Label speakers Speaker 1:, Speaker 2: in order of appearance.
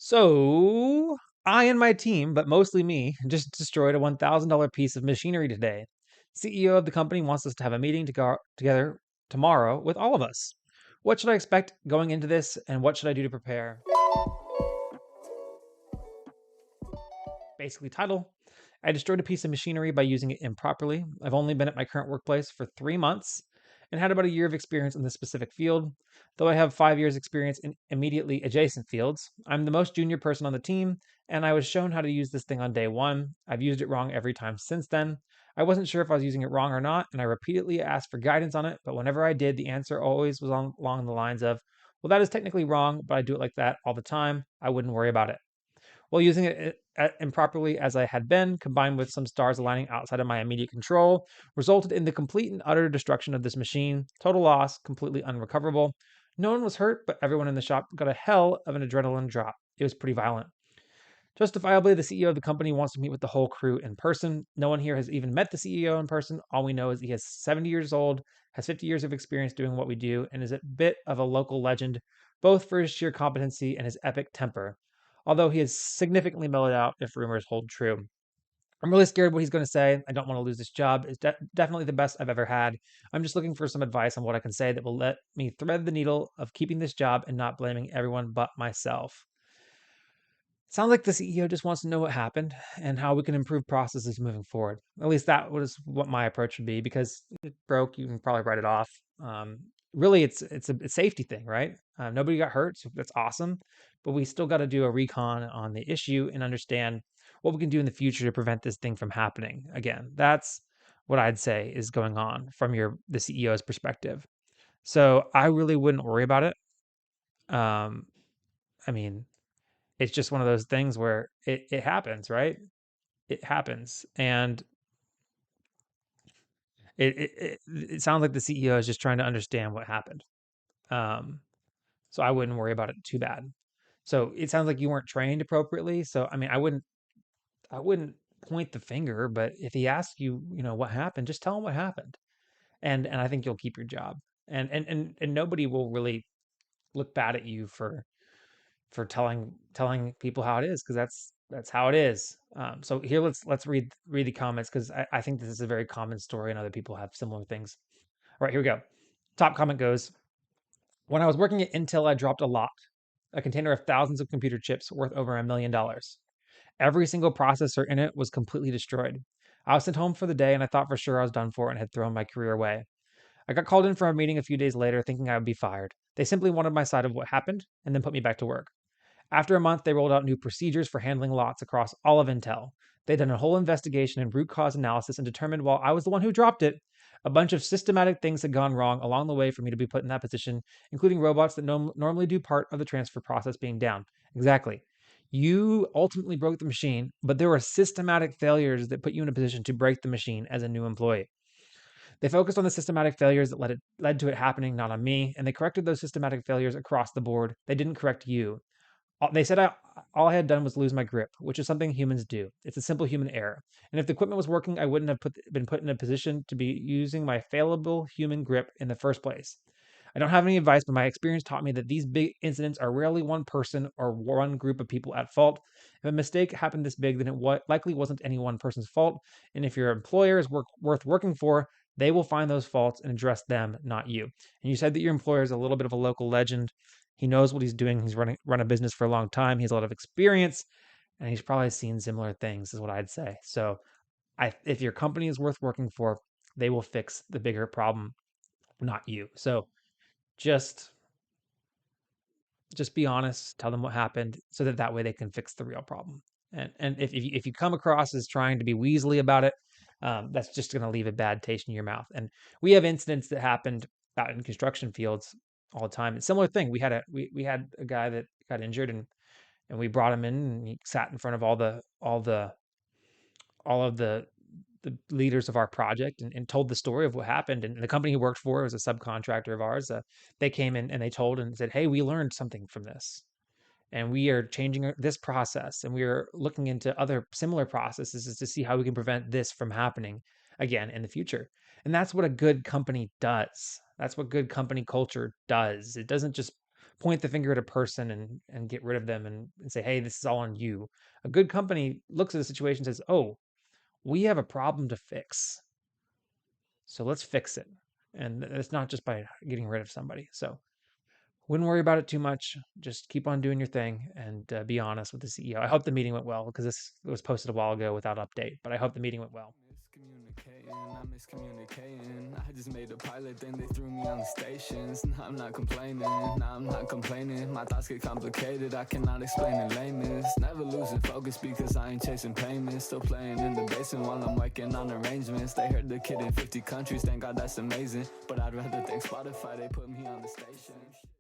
Speaker 1: So, I and my team, but mostly me, just destroyed a $1,000 piece of machinery today. CEO of the company wants us to have a meeting to go together tomorrow with all of us. What should I expect going into this, and what should I do to prepare? Basically, title: I destroyed a piece of machinery by using it improperly. I've only been at my current workplace for 3 months and had about a year of experience in this specific field. Though I have 5 years' experience in immediately adjacent fields, I'm the most junior person on the team, and I was shown how to use this thing on day one. I've used it wrong every time since then. I wasn't sure if I was using it wrong or not, and I repeatedly asked for guidance on it, but whenever I did, the answer always was along the lines of, well, that is technically wrong, but I do it like that all the time. I wouldn't worry about it. While using it improperly as I had been, combined with some stars aligning outside of my immediate control, resulted in the complete and utter destruction of this machine. Total loss, completely unrecoverable. No one was hurt, but everyone in the shop got a hell of an adrenaline drop. It was pretty violent. Justifiably, the CEO of the company wants to meet with the whole crew in person. No one here has even met the CEO in person. All we know is he is 70 years old, has 50 years of experience doing what we do, and is a bit of a local legend, both for his sheer competency and his epic temper. Although he is significantly mellowed out if rumors hold true. I'm really scared what he's going to say. I don't want to lose this job. It's definitely the best I've ever had. I'm just looking for some advice on what I can say that will let me thread the needle of keeping this job and not blaming everyone but myself. Sounds like the CEO just wants to know what happened and how we can improve processes moving forward. At least that was what my approach would be, because it broke, you can probably write it off. Really, it's a safety thing, right? Nobody got hurt, so that's awesome. But we still got to do a recon on the issue and understand what we can do in the future to prevent this thing from happening again. That's what I'd say is going on from the CEO's perspective. So I really wouldn't worry about it. Um, I mean, it's just one of those things where it happens, right? It happens. And it sounds like the CEO is just trying to understand what happened. Um, so I wouldn't worry about it too bad. So it sounds like you weren't trained appropriately. So I mean, I wouldn't point the finger, but if he asks you, what happened, just tell him what happened. And I think you'll keep your job. And nobody will really look bad at you for telling people how it is, because that's how it is. So here, let's read the comments, because I think this is a very common story and other people have similar things. All right, here we go. Top comment goes: when I was working at Intel, I dropped a container of thousands of computer chips worth over $1 million. Every single processor in it was completely destroyed. I was sent home for the day, and I thought for sure I was done for and had thrown my career away. I got called in for a meeting a few days later, thinking I would be fired. They simply wanted my side of what happened and then put me back to work. After a month, they rolled out new procedures for handling lots across all of Intel. They'd done a whole investigation and root cause analysis and determined, while I was the one who dropped it, a bunch of systematic things had gone wrong along the way for me to be put in that position, including robots that normally do part of the transfer process being down. Exactly. You ultimately broke the machine, but there were systematic failures that put you in a position to break the machine as a new employee. They focused on the systematic failures that led to it happening, not on me, and they corrected those systematic failures across the board. They didn't correct you. They said all I had done was lose my grip, which is something humans do. It's a simple human error. And if the equipment was working, I wouldn't have been put in a position to be using my fallible human grip in the first place. I don't have any advice, but my experience taught me that these big incidents are rarely one person or one group of people at fault. If a mistake happened this big, then it likely wasn't any one person's fault. And if your employer is worth working for, they will find those faults and address them, not you. And you said that your employer is a little bit of a local legend. He knows what he's doing. He's run a business for a long time. He has a lot of experience, and he's probably seen similar things, is what I'd say. So, if your company is worth working for, they will fix the bigger problem, not you. So just just be honest, tell them what happened, so that way they can fix the real problem. And if you come across as trying to be weaselly about it, that's just going to leave a bad taste in your mouth. And we have incidents that happened out in construction fields all the time. It's a similar thing. We had a guy that got injured, and we brought him in, and he sat in front of all of the leaders of our project, and told the story of what happened. And the company he worked for was a subcontractor of ours. They came in and they told and said, "Hey, we learned something from this, and we are changing this process, and we are looking into other similar processes to see how we can prevent this from happening again in the future." And that's what a good company does. That's what good company culture does. It doesn't just point the finger at a person and get rid of them and say, hey, this is all on you. A good company looks at the situation and says, oh, we have a problem to fix. So let's fix it. And it's not just by getting rid of somebody. So wouldn't worry about it too much. Just keep on doing your thing and be honest with the CEO. I hope the meeting went well because this was posted a while ago without update, but I hope the meeting went well.
Speaker 2: Miscommunicating. I just made a pilot, then they threw me on the stations. Nah, I'm not complaining. Nah, I'm not complaining. My thoughts get complicated. I cannot explain in lameness. Never losing focus because I ain't chasing payments. Still playing in the basement while I'm working on arrangements. They heard the kid in 50 countries. Thank God that's amazing. But I'd rather thank Spotify. They put me on the station.